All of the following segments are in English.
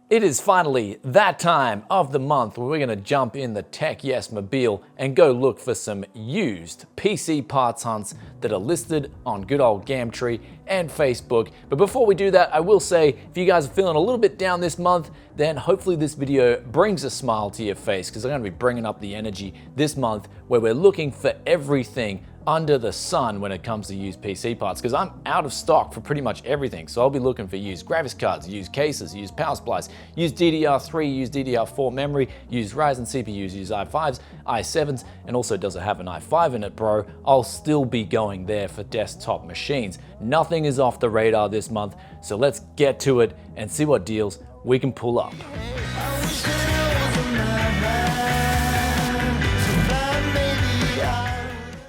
It is finally that time of the month where we're going to jump in the Tech Yes Mobile and go look for some used PC parts hunts that are listed on good old Gumtree and Facebook. But before we do that, I will say if you guys are feeling a little bit down this month, then hopefully this video brings a smile to your face, because I'm going to be bringing up the energy this month where we're looking for everything under the sun when it comes to used PC parts, because I'm out of stock for pretty much everything. So I'll be looking for used graphics cards, used cases, used power supplies, used DDR3, used DDR4 memory, used Ryzen CPUs, used i5s, i7s, and also does it have an i5 in it, bro? I'll still be going there for desktop machines. Nothing is off the radar this month, so let's get to it and see what deals we can pull up.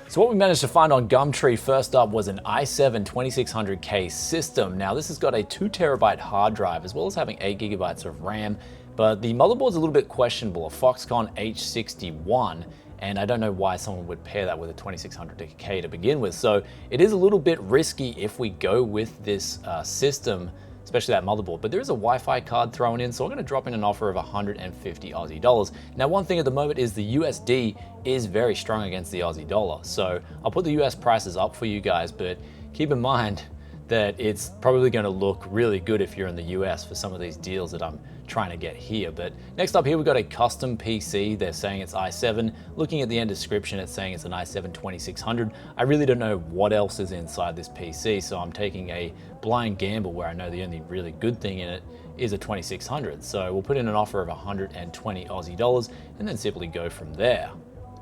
So what we managed to find on Gumtree first up was an i7 2600K system. Now this has got a 2TB hard drive as well as having 8GB of RAM, but the motherboard's a little bit questionable, a Foxconn H61, and I don't know why someone would pair that with a 2600K to begin with. So it is a little bit risky if we go with this system, especially that motherboard, but there is a Wi-Fi card thrown in, so I'm gonna drop in an offer of 150 Aussie dollars. Now, one thing at the moment is the USD is very strong against the Aussie dollar, so I'll put the US prices up for you guys, but keep in mind that it's probably gonna look really good if you're in the US for some of these deals that I'm trying to get here. But next up here, we've got a custom PC. They're saying it's i7. Looking at the end description, it's saying it's an i7 2600. I really don't know what else is inside this PC, so I'm taking a blind gamble where I know the only really good thing in it is a 2600. So we'll put in an offer of 120 Aussie dollars and then simply go from there.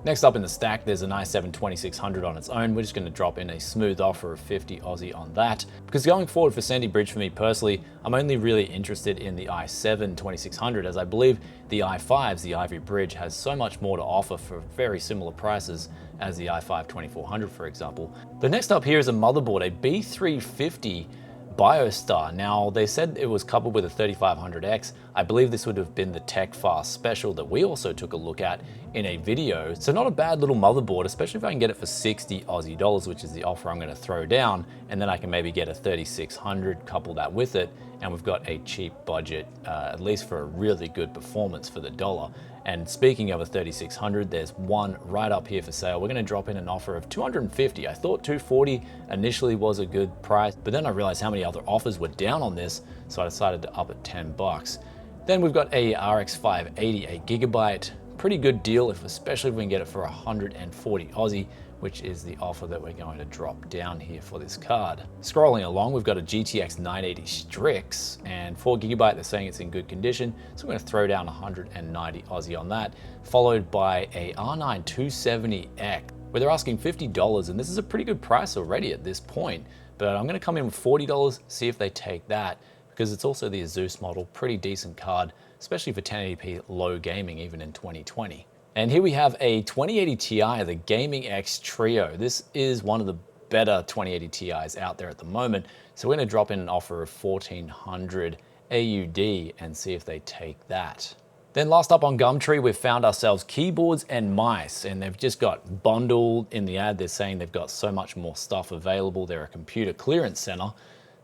Next up in the stack, there's an i7 2600 on its own. We're just going to drop in a smooth offer of 50 Aussie on that. Because going forward for Sandy Bridge, for me personally, I'm only really interested in the i7 2600, as I believe the i5's, the Ivory Bridge, has so much more to offer for very similar prices as the i5 2400, for example. The next up here is a motherboard, a B350 BioStar. Now, they said it was coupled with a 3500X. I believe this would have been the Tech Fast Special that we also took a look at in a video. So not a bad little motherboard, especially if I can get it for 60 Aussie dollars, which is the offer I'm gonna throw down. And then I can maybe get a 3600, couple that with it, and we've got a cheap budget, at least for a really good performance for the dollar. And speaking of a 3600, there's one right up here for sale. We're gonna drop in an offer of 250. I thought 240 initially was a good price, but then I realized how many other offers were down on this, so I decided to up it 10 bucks. Then we've got a RX 580, 8GB. Pretty good deal, especially if we can get it for 140 Aussie, which is the offer that we're going to drop down here for this card. Scrolling along, we've got a GTX 980 Strix, and 4GB, they're saying it's in good condition, so I'm going to throw down 190 Aussie on that, followed by a R9 270X, where they're asking $50, and this is a pretty good price already at this point, but I'm going to come in with $40, see if they take that, because it's also the Asus model, pretty decent card, especially for 1080p low gaming even in 2020. And here we have a 2080 Ti, the Gaming X Trio. This is one of the better 2080 Ti's out there at the moment. So we're gonna drop in an offer of 1400 AUD and see if they take that. Then last up on Gumtree, we've found ourselves keyboards and mice, and they've just got bundled in the ad. They're saying they've got so much more stuff available. They're a computer clearance center.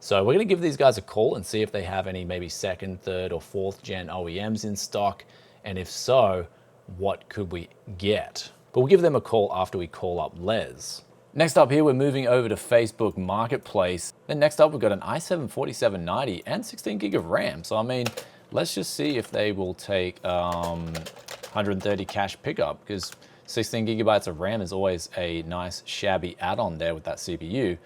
So we're gonna give these guys a call and see if they have any maybe second, third, or fourth gen OEMs in stock. And if so, what could we get? But we'll give them a call after we call up Les. Next up here, we're moving over to Facebook Marketplace. Then next up, we've got an i7 4790 and 16 gig of RAM. So I mean, let's just see if they will take 130 cash pickup, because 16 gigabytes of RAM is always a nice shabby add-on there with that CPU,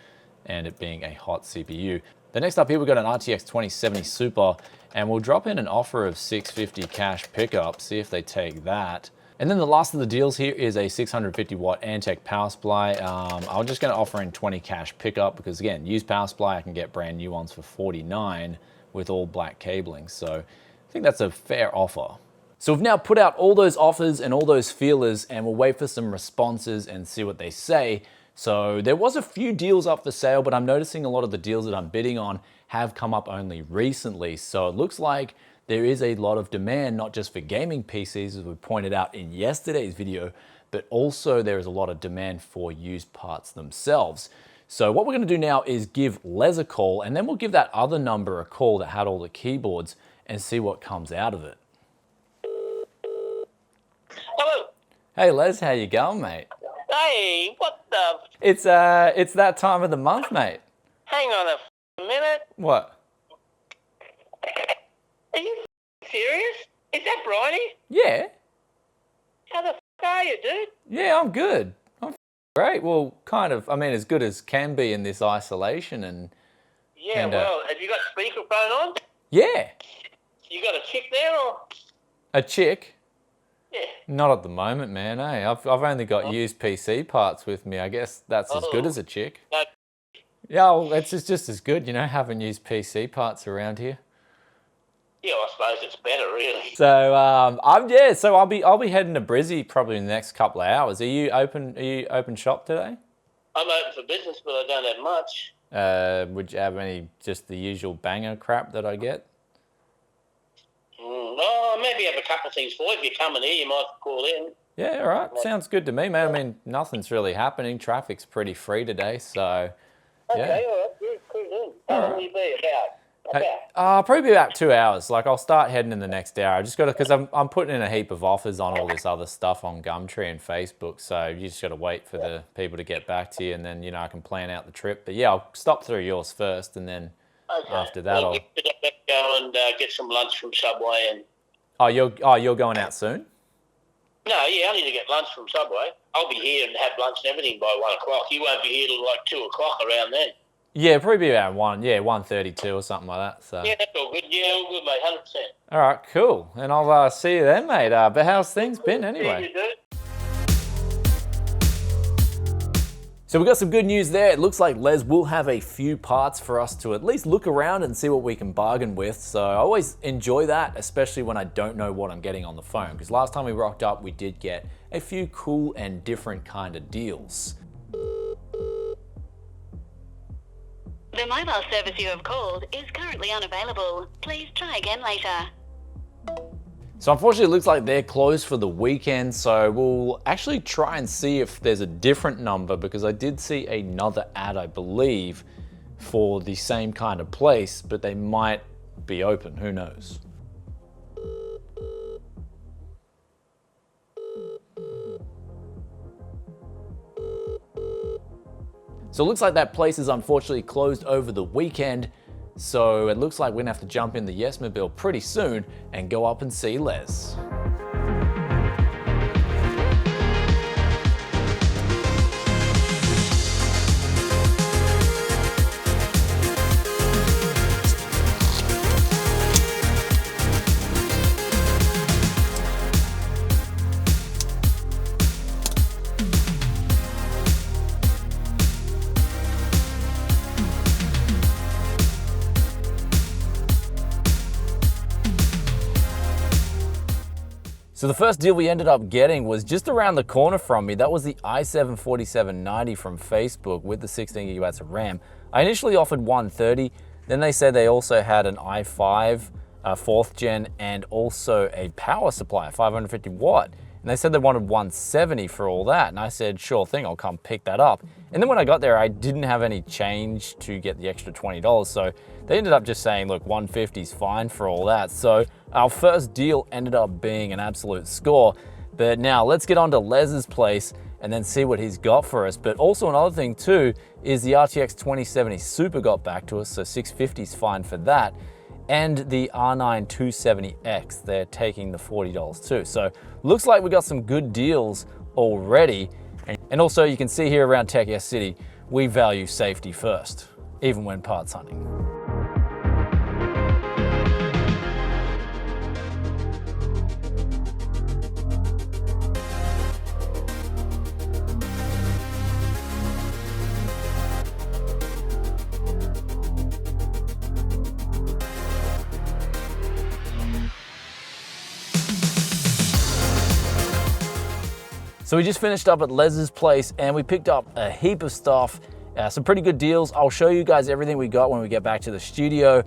and it being a hot CPU. The next up here, we've got an RTX 2070 Super, and we'll drop in an offer of 650 cash pickup, see if they take that. And then the last of the deals here is a 650 watt Antec power supply. I'm just gonna offer in 20 cash pickup, because again, used power supply, I can get brand new ones for 49 with all black cabling. So I think that's a fair offer. So we've now put out all those offers and all those feelers, and we'll wait for some responses and see what they say. So there was a few deals up for sale, but I'm noticing a lot of the deals that I'm bidding on have come up only recently. So it looks like there is a lot of demand, not just for gaming PCs, as we pointed out in yesterday's video, but also there is a lot of demand for used parts themselves. So what we're gonna do now is give Les a call, and then we'll give that other number a call that had all the keyboards, and see what comes out of it. Hello. Hey Les, how you going, mate? Hey, what the? It's that time of the month, mate. Hang on a minute. What? Are you serious? Is that Bryony? Yeah. How the are you, dude? Yeah, I'm good. I'm great. Well, kind of. I mean, as good as can be in this isolation and. Yeah, well, have you got speakerphone on? Yeah. You got a chick there or? A chick? Yeah. Not at the moment, man. I've only got used PC parts with me. I guess that's as good as a chick. No. Yeah, well, it's just as good, having used PC parts around here. Yeah, I suppose it's better, really. So so I'll be heading to Brizzy probably in the next couple of hours. Are you open shop today? I'm open for business, but I don't have much. Would you have any just the usual banger crap that I get? Well, maybe have a couple of things for you. If you're coming here, you might call in. Yeah, all right. Sounds good to me, mate. I mean, nothing's really happening. Traffic's pretty free today, so Okay, yeah. all right. Good, good. How long will you be Probably be about 2 hours. Like I'll start heading in the next hour. I just got to, because I'm putting in a heap of offers on all this other stuff on Gumtree and Facebook. So you just got to wait for the people to get back to you, and then I can plan out the trip. But yeah, I'll stop through yours first, and then after that I'll go and get some lunch from Subway and. You're going out soon? No, yeah, I need to get lunch from Subway. I'll be here and have lunch and everything by 1 o'clock. You won't be here till like 2 o'clock around then. Yeah, probably be around 1:32 or something like that. So. Yeah, that's all good. Yeah, all good, mate. 100%. All right, cool. And I'll see you then, mate. But how's things been anyway? Yeah, you do. So we got some good news there. It looks like Les will have a few parts for us to at least look around and see what we can bargain with. So I always enjoy that, especially when I don't know what I'm getting on the phone. Because last time we rocked up, we did get a few cool and different kind of deals. The mobile service you have called is currently unavailable. Please try again later. So unfortunately, it looks like they're closed for the weekend. So we'll actually try and see if there's a different number, because I did see another ad, I believe, for the same kind of place, but they might be open. Who knows? So it looks like that place is unfortunately closed over the weekend. So it looks like we're gonna have to jump in the Yesmobile pretty soon and go up and see Les. So the first deal we ended up getting was just around the corner from me. That was the i7 4790 from Facebook with the 16 gigabytes of RAM. I initially offered 130, then they said they also had an i5 4th gen and also a power supply, 550 watt. And they said they wanted 170 for all that. And I said, sure thing, I'll come pick that up. And then when I got there, I didn't have any change to get the extra $20. So they ended up just saying, look, 150 is fine for all that. So our first deal ended up being an absolute score. But now let's get on to Les's place and then see what he's got for us. But also another thing too is the RTX 2070 Super got back to us. So 650 is fine for that. And the R9 270X, they're taking the $40 too. So looks like we got some good deals already. And also you can see here around Tech S City, we value safety first, even when parts hunting. So we just finished up at Les's place and we picked up a heap of stuff, some pretty good deals. I'll show you guys everything we got when we get back to the studio.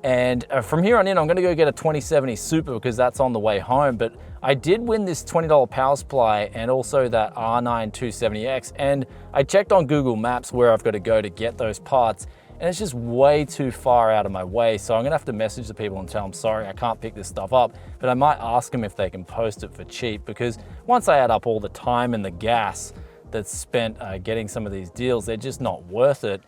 And from here on in, I'm gonna go get a 2070 Super because that's on the way home. But I did win this $20 power supply and also that R9 270X. And I checked on Google Maps where I've got to go to get those parts. and it's just way too far out of my way. So I'm gonna have to message the people and tell them, sorry, I can't pick this stuff up, but I might ask them if they can post it for cheap, because once I add up all the time and the gas that's spent getting some of these deals, they're just not worth it,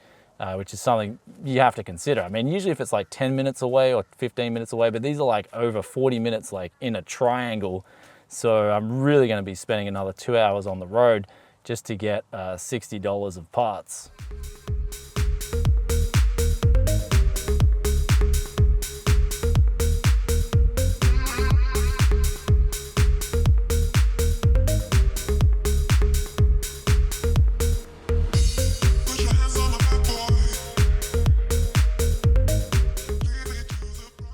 which is something you have to consider. I mean, usually if it's like 10 minutes away or 15 minutes away, but these are like over 40 minutes, like in a triangle. So I'm really gonna be spending another 2 hours on the road just to get $60 of parts.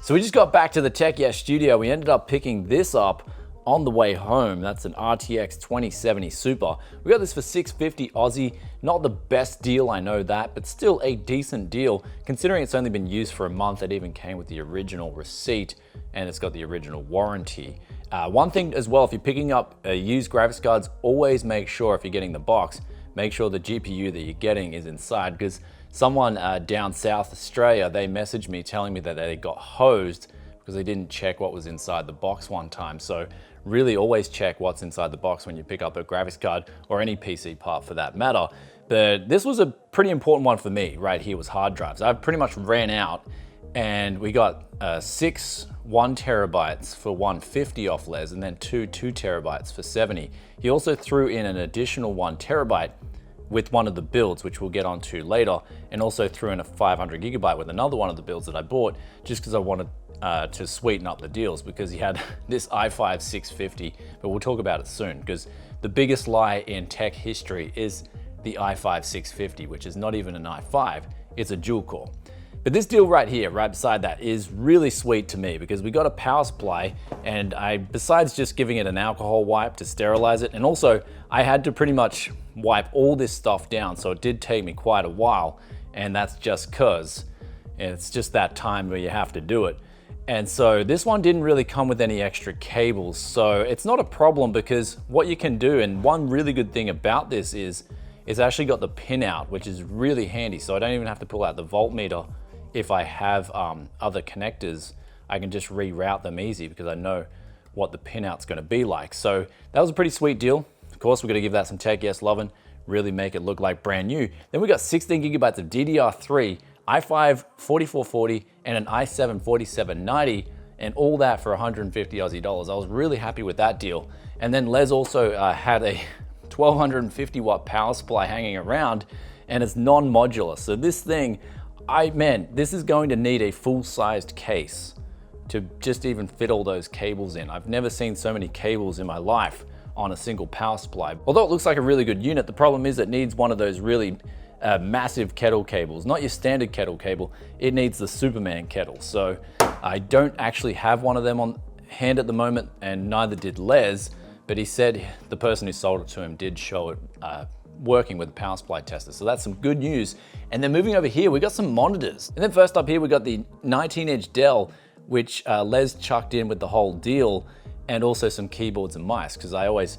So we just got back to the Tech Yeah studio. We ended up picking this up on the way home. That's an RTX 2070 Super. We got this for $650 Aussie. Not the best deal, I know that, but still a decent deal considering it's only been used for a month. It even came with the original receipt and it's got the original warranty. One thing as well, if you're picking up used graphics cards, always make sure if you're getting the box, make sure the GPU that you're getting is inside, because someone down South Australia, they messaged me telling me that they got hosed because they didn't check what was inside the box one time. So really always check what's inside the box when you pick up a graphics card or any PC part for that matter. But this was a pretty important one for me right here, was hard drives. I pretty much ran out and we got 6 1 terabytes for $150 off Les, and then 2 terabytes for $70. He also threw in an additional 1 terabyte with one of the builds, which we'll get onto later, and also threw in a 500 gigabyte with another one of the builds that I bought, just because I wanted to sweeten up the deals, because he had this i5 650, but we'll talk about it soon, because the biggest lie in tech history is the i5 650, which is not even an i5, it's a dual core. But this deal right here, right beside that, is really sweet to me, because we got a power supply, and besides just giving it an alcohol wipe to sterilize it, and also I had to pretty much wipe all this stuff down, so it did take me quite a while, and that's just cause it's just that time where you have to do it. And so this one didn't really come with any extra cables, so it's not a problem, because what you can do, and one really good thing about this is it's actually got the pin out, which is really handy, so I don't even have to pull out the voltmeter. If I have other connectors, I can just reroute them easy because I know what the pinout's gonna be like. So that was a pretty sweet deal. Of course, we're gonna give that some Tech Yes loving, really make it look like brand new. Then we got 16 gigabytes of DDR3, i5 4440, and an i7 4790, and all that for 150 Aussie dollars. I was really happy with that deal. And then Les also had a 1250 watt power supply hanging around, and it's non-modular. So this thing, man, this is going to need a full-sized case to just even fit all those cables in. I've never seen so many cables in my life on a single power supply. Although it looks like a really good unit, the problem is it needs one of those really massive kettle cables, not your standard kettle cable. It needs the Superman kettle. So I don't actually have one of them on hand at the moment, and neither did Les, but he said the person who sold it to him did show it working with the power supply tester. So that's some good news. And then moving over here, we got some monitors. And then first up here, we got the 19-inch Dell, which Les chucked in with the whole deal, and also some keyboards and mice, because I always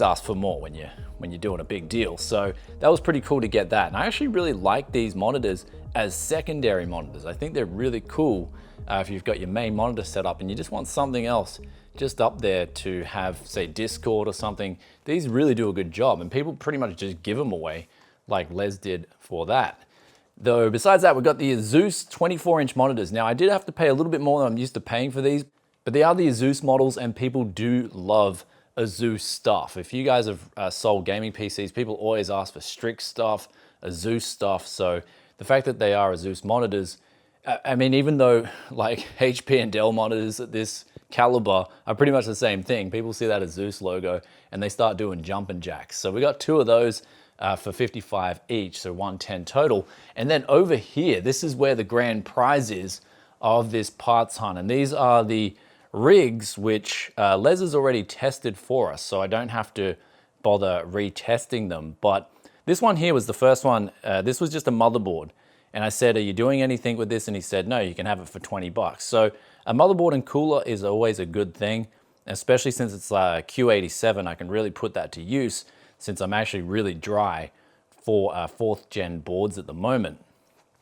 ask for more when you're doing a big deal. So that was pretty cool to get that. And I actually really like these monitors as secondary monitors. I think they're really cool if you've got your main monitor set up and you just want something else just up there to have, say, Discord or something. These really do a good job, and people pretty much just give them away like Les did for that. Though besides that, we've got the Asus 24-inch monitors. Now I did have to pay a little bit more than I'm used to paying for these, but they are the Asus models, and people do love Asus stuff. If you guys have sold gaming PCs, people always ask for Strix stuff, Asus stuff. So the fact that they are Asus monitors, I mean, even though like HP and Dell monitors at this caliber are pretty much the same thing, people see that Asus logo and they start doing jumping jacks. So we got 2 of those for 55 each, so 110 total. And then over here, this is where the grand prize is of this parts hunt. And these are the rigs, which Les has already tested for us, so I don't have to bother retesting them. But this one here was the first one. This was just a motherboard. And I said, are you doing anything with this? And he said, no, you can have it for 20 bucks. So a motherboard and cooler is always a good thing, especially since it's Q87. I can really put that to use since I'm actually really dry for 4th gen boards at the moment.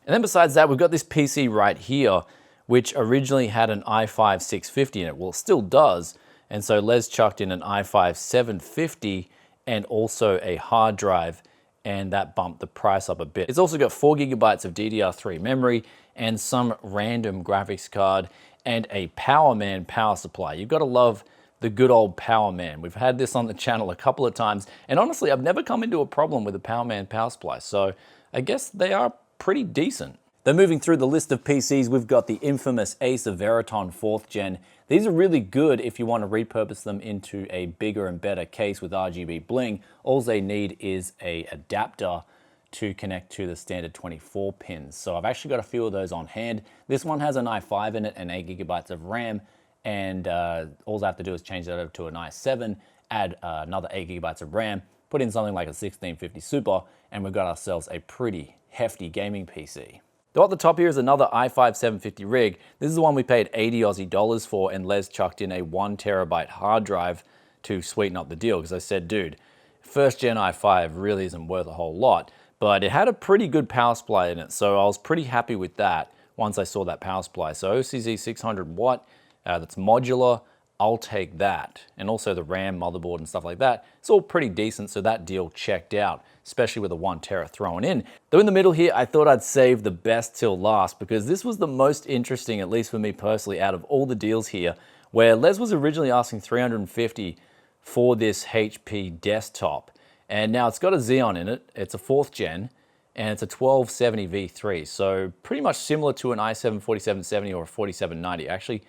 And then besides that, we've got this PC right here, which originally had an i5 650 in it. Well, it still does. And so Les chucked in an i5 750 and also a hard drive, and that bumped the price up a bit. It's also got 4 gigabytes of DDR3 memory and some random graphics card and a Powerman power supply. You've got to love the good old Powerman. We've had this on the channel a couple of times, and honestly, I've never come into a problem with a Powerman power supply, so I guess they are pretty decent. Then moving through the list of PCs, we've got the infamous Acer Veriton 4th Gen. These are really good if you want to repurpose them into a bigger and better case with RGB bling. All they need is an adapter to connect to the standard 24 pins. So I've actually got a few of those on hand. This one has an i5 in it and 8 gigabytes of RAM, and all I have to do is change that over to an i7, add another 8 gigabytes of RAM, put in something like a 1650 Super, and we've got ourselves a pretty hefty gaming PC. Though at the top here is another i5 750 rig. This is the one we paid 80 Aussie dollars for, and Les chucked in a 1 terabyte hard drive to sweeten up the deal, because I said, dude, first gen i5 really isn't worth a whole lot, but it had a pretty good power supply in it, so I was pretty happy with that once I saw that power supply. So OCZ 600 watt, that's modular, I'll take that. And also the RAM, motherboard and stuff like that, it's all pretty decent, so that deal checked out, especially with a 1 tera thrown in. Though in the middle here, I thought I'd save the best till last, because this was the most interesting, at least for me personally, out of all the deals here, where Les was originally asking $350 for this HP desktop. And now it's got a Xeon in it, it's a 4th gen, and it's a 1270 V3, so pretty much similar to an i7 4770 or a 4790. Actually,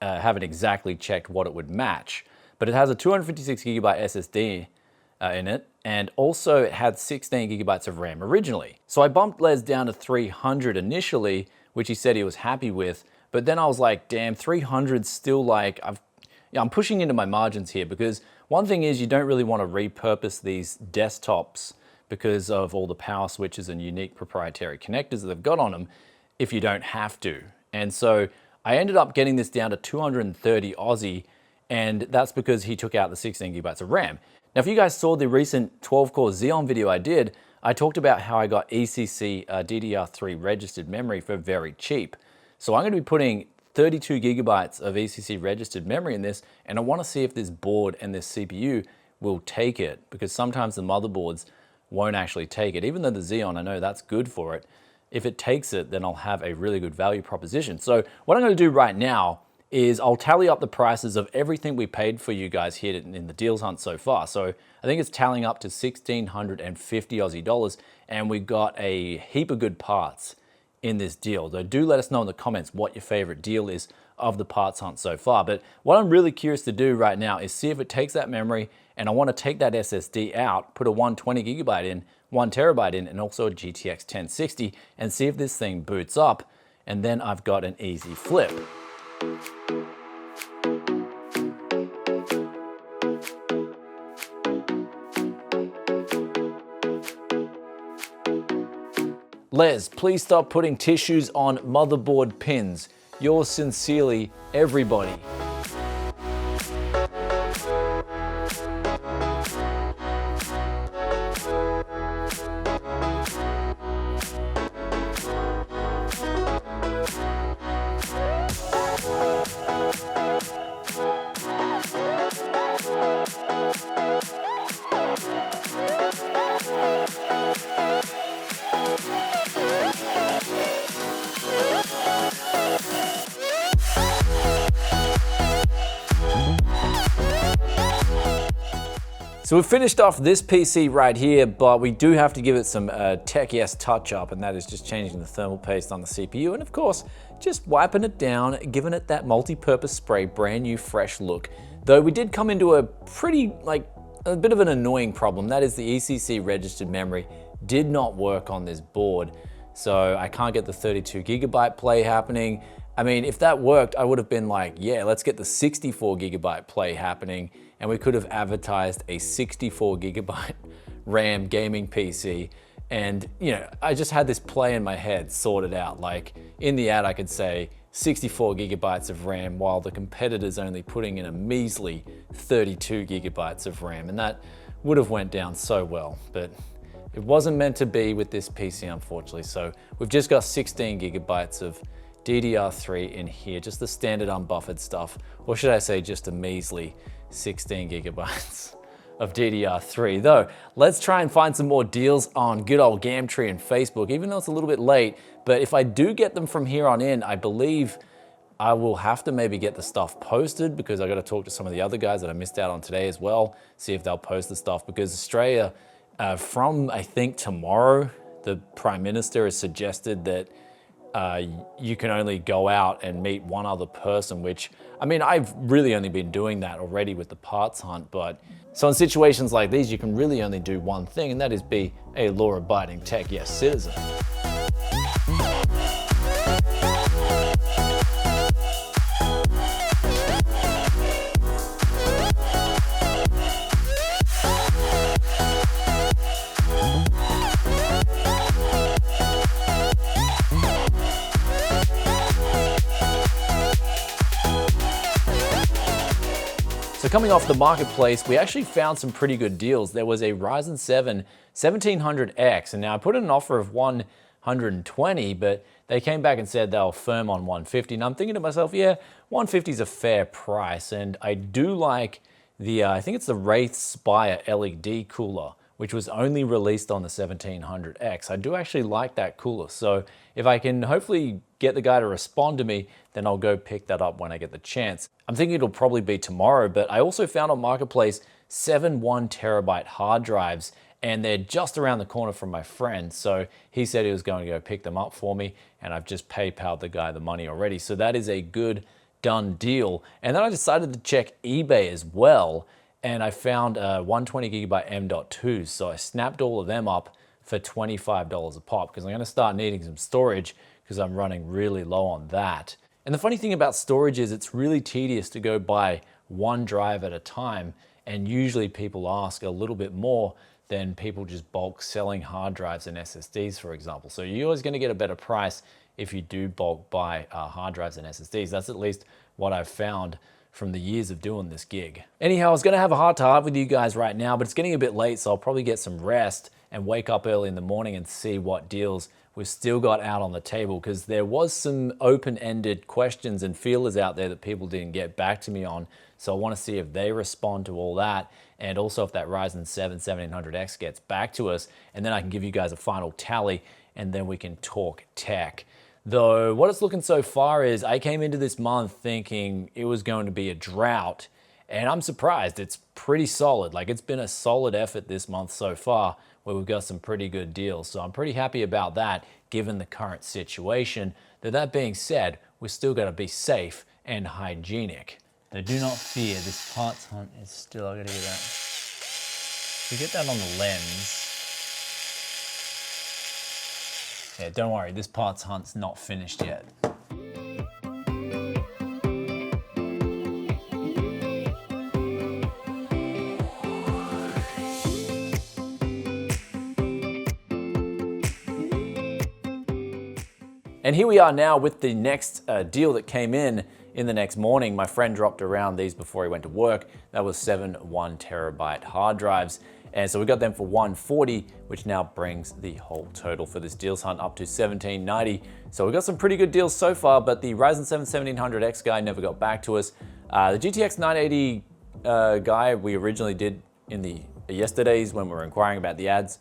haven't exactly checked what it would match, but it has a 256 gigabyte SSD in it, and also it had 16 gigabytes of RAM originally. So I bumped Les down to 300 initially, which he said he was happy with, but then I was like, damn, 300's still like, I'm pushing into my margins here, because one thing is you don't really want to repurpose these desktops because of all the power switches and unique proprietary connectors that they've got on them if you don't have to. And so I ended up getting this down to 230 Aussie, and that's because he took out the 16 gigabytes of RAM. Now, if you guys saw the recent 12-core Xeon video I did, I talked about how I got ECC DDR3 registered memory for very cheap. So I'm going to be putting 32 gigabytes of ECC registered memory in this, and I want to see if this board and this CPU will take it, because sometimes the motherboards won't actually take it. Even though the Xeon, I know that's good for it, if it takes it, then I'll have a really good value proposition. So what I'm going to do right now is I'll tally up the prices of everything we paid for you guys here in the deals hunt so far. So I think it's tallying up to 1,650 Aussie dollars, and we got a heap of good parts in this deal. So do let us know in the comments what your favorite deal is of the parts hunt so far. But what I'm really curious to do right now is see if it takes that memory, and I want to take that SSD out, put a 120 gigabyte in, 1 terabyte in, and also a GTX 1060, and see if this thing boots up, and then I've got an easy flip. Les, please stop putting tissues on motherboard pins. Yours sincerely, everybody. So we've finished off this PC right here, but we do have to give it some Tech yes touch up, and that is just changing the thermal paste on the CPU, and of course, just wiping it down, giving it that multi-purpose spray, brand new fresh look. Though we did come into a pretty, a bit of an annoying problem. That is the ECC registered memory did not work on this board. So I can't get the 32 gigabyte play happening. I mean, if that worked, I would have been like, yeah, let's get the 64 gigabyte play happening, and we could have advertised a 64 gigabyte RAM gaming PC. And, you know, I just had this play in my head sorted out. Like in the ad, I could say 64 gigabytes of RAM while the competitor's only putting in a measly 32 gigabytes of RAM. And that would have went down so well, but It wasn't meant to be with this PC, unfortunately. So we've just got 16 gigabytes of DDR3 in here, just the standard unbuffered stuff, or should I say just a measly 16 gigabytes of DDR3. Though, let's try and find some more deals on good old Gumtree and Facebook, even though it's a little bit late. But if I do get them from here on in, I believe I will have to maybe get the stuff posted, because I got to talk to some of the other guys that I missed out on today as well, see if they'll post the stuff, because Australia, from I think tomorrow, the Prime Minister has suggested that you can only go out and meet one other person, which, I mean, I've really only been doing that already with the parts hunt, but so in situations like these, you can really only do one thing, and that is be a law-abiding tech yes citizen. So coming off the marketplace, we actually found some pretty good deals. There was a Ryzen 7 1700X, and now I put in an offer of 120, but they came back and said they were firm on 150. And I'm thinking to myself, yeah, 150 is a fair price. And I do like the, I think it's the Wraith Spire LED cooler, which was only released on the 1700X. I do actually like that cooler. So if I can hopefully get the guy to respond to me, then I'll go pick that up when I get the chance. I'm thinking it'll probably be tomorrow, but I also found on Marketplace 7 1 terabyte hard drives, and they're just around the corner from my friend. So he said he was going to go pick them up for me, and I've just PayPal'd the guy the money already. So that is a good done deal. And then I decided to check eBay as well, and I found 120 gigabyte M.2s. So I snapped all of them up for $25 a pop, because I'm going to start needing some storage because I'm running really low on that. And the funny thing about storage is it's really tedious to go buy one drive at a time, and usually people ask a little bit more than people just bulk selling hard drives and SSDs, for example. So you're always going to get a better price if you do bulk buy hard drives and SSDs. That's at least what I've found from the years of doing this gig. Anyhow, I was going to have a heart-to-heart with you guys right now, but it's getting a bit late, so I'll probably get some rest and wake up early in the morning and see what deals we've still got out on the table, because there was some open-ended questions and feelers out there that people didn't get back to me on. So I want to see if they respond to all that, and also if that Ryzen 7 1700X gets back to us, and then I can give you guys a final tally, and then we can talk tech. Though what it's looking so far is I came into this month thinking it was going to be a drought, and I'm surprised. It's pretty solid. Like, it's been a solid effort this month so far, where we've got some pretty good deals. So I'm pretty happy about that, given the current situation. Though that being said, we're still got to be safe and hygienic. Now, do not fear, this parts hunt is still, I gotta get that. So get that on the lens. Yeah, don't worry, this parts hunt's not finished yet. And here we are now with the next deal that came in the next morning. My friend dropped around these before he went to work. That was 7 1 terabyte hard drives. And so we got them for $140, which now brings the whole total for this deals hunt up to $1,790. So we got some pretty good deals so far, but the Ryzen 7 1700X guy never got back to us. The GTX 980 guy we originally did in the yesterdays when we were inquiring about the ads.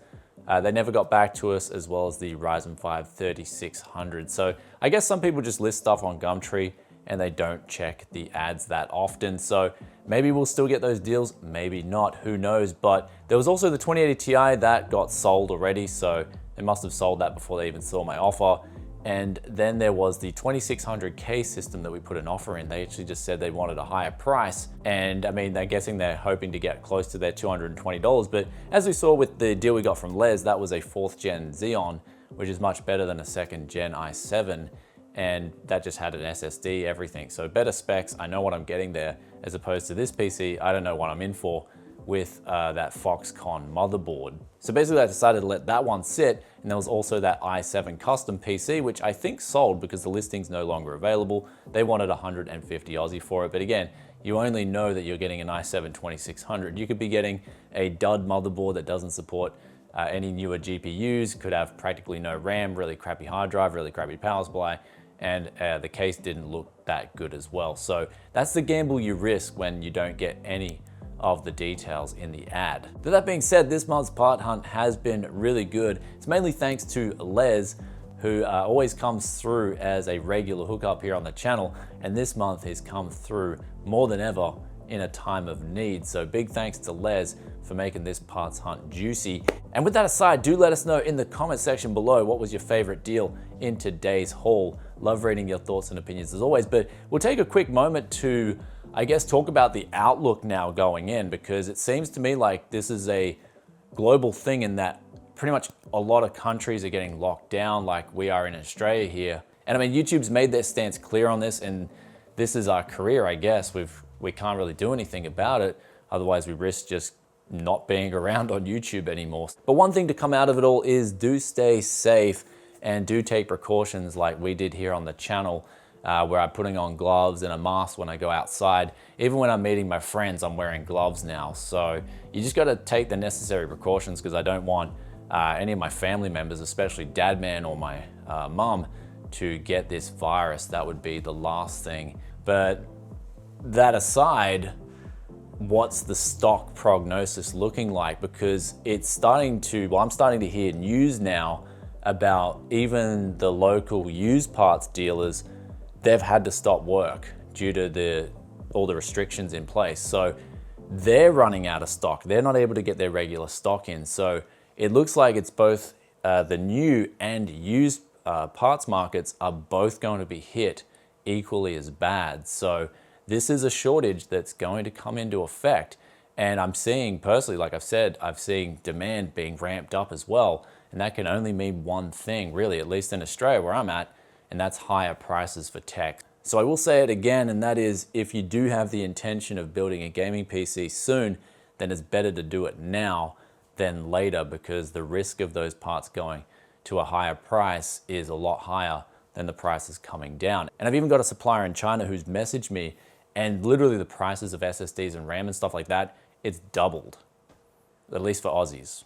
They never got back to us, as well as the Ryzen 5 3600. So I guess some people just list stuff on Gumtree and they don't check the ads that often. So maybe we'll still get those deals, maybe not, who knows. But there was also the 2080 Ti that got sold already, so they must have sold that before they even saw my offer. And then there was the 2600K system that we put an offer in. They actually just said they wanted a higher price. And I mean, they're guessing they're hoping to get close to their $220. But as we saw with the deal we got from Les, that was a 4th gen Xeon, which is much better than a 2nd gen i7. And that just had an SSD, everything. So better specs, I know what I'm getting there, as opposed to this PC, I don't know what I'm in for with that Foxconn motherboard. So basically I decided to let that one sit, and there was also that i7 custom PC, which I think sold because the listing's no longer available. They wanted 150 Aussie for it, but again, you only know that you're getting an i7 2600. You could be getting a dud motherboard that doesn't support any newer GPUs could have practically no RAM, really crappy hard drive, really crappy power supply, and the case didn't look that good as well. So that's the gamble you risk when you don't get any of the details in the ad. But that being said, this month's part hunt has been really good. It's mainly thanks to Les, who always comes through as a regular hookup here on the channel, and this month he's come through more than ever in a time of need. So big thanks to Les for making this parts hunt juicy. And with that aside, do let us know in the comment section below what was your favorite deal in today's haul. Love reading your thoughts and opinions as always, but we'll take a quick moment to, I guess, talk about the outlook now going in, because it seems to me like this is a global thing in that pretty much a lot of countries are getting locked down like we are in Australia here. And I mean, YouTube's made their stance clear on this, and this is our career, I guess. We can't really do anything about it. Otherwise we risk just not being around on YouTube anymore. But one thing to come out of it all is do stay safe and do take precautions like we did here on the channel, where I'm putting on gloves and a mask when I go outside. Even when I'm meeting my friends, I'm wearing gloves now. So you just gotta take the necessary precautions, because I don't want any of my family members, especially dad man or my mom, to get this virus. That would be the last thing. But that aside, what's the stock prognosis looking like? Because it's starting to, well, I'm starting to hear news now about even the local used parts dealers, they've had to stop work due to all the restrictions in place. So they're running out of stock. They're not able to get their regular stock in. So it looks like it's both the new and used parts markets are both going to be hit equally as bad. So this is a shortage that's going to come into effect. And I'm seeing personally, like I've said, I'm seeing demand being ramped up as well. And that can only mean one thing, really, at least in Australia where I'm at, and that's higher prices for tech. So I will say it again, and that is, if you do have the intention of building a gaming PC soon, then it's better to do it now than later, because the risk of those parts going to a higher price is a lot higher than the prices coming down. And I've even got a supplier in China who's messaged me, and literally the prices of SSDs and RAM and stuff like that, it's doubled, at least for Aussies.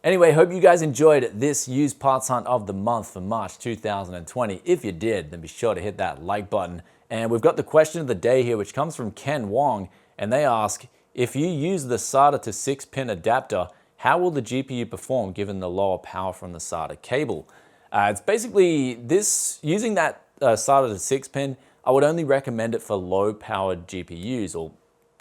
Anyway, hope you guys enjoyed this used parts hunt of the month for March 2020. If you did, then be sure to hit that like button. And we've got the question of the day here, which comes from Ken Wong, and they ask, if you use the SATA to 6-pin adapter, how will the GPU perform given the lower power from the SATA cable? It's basically this, using that SATA to 6-pin, I would only recommend it for low-powered GPUs, or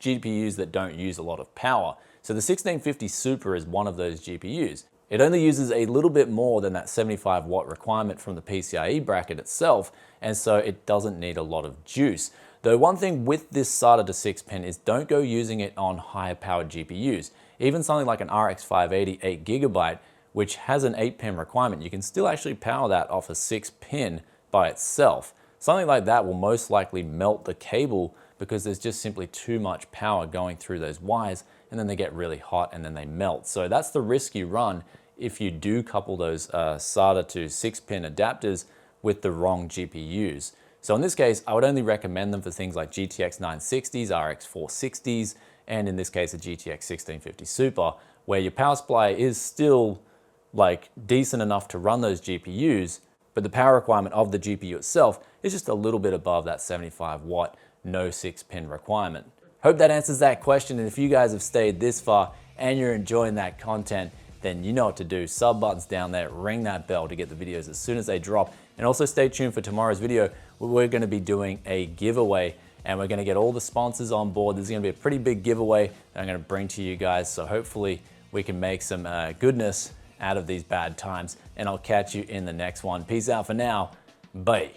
GPUs that don't use a lot of power. So the 1650 Super is one of those GPUs. It only uses a little bit more than that 75 watt requirement from the PCIe bracket itself, and so it doesn't need a lot of juice. Though one thing with this SATA to 6-pin is don't go using it on higher powered GPUs. Even something like an RX 580 8GB, which has an 8-pin requirement, you can still actually power that off a 6-pin by itself. Something like that will most likely melt the cable, because there's just simply too much power going through those wires, and then they get really hot and then they melt. So that's the risk you run if you do couple those SATA to 6-pin adapters with the wrong GPUs. So in this case, I would only recommend them for things like GTX 960s, RX 460s, and in this case, a GTX 1650 Super, where your power supply is still like decent enough to run those GPUs, but the power requirement of the GPU itself is just a little bit above that 75 watt, no 6-pin requirement. Hope that answers that question, and if you guys have stayed this far and you're enjoying that content, then you know what to do. Sub buttons down there, ring that bell to get the videos as soon as they drop, and also stay tuned for tomorrow's video where we're going to be doing a giveaway, and we're going to get all the sponsors on board. This is going to be a pretty big giveaway that I'm going to bring to you guys, so hopefully we can make some goodness out of these bad times, and I'll catch you in the next one. Peace out for now. Bye.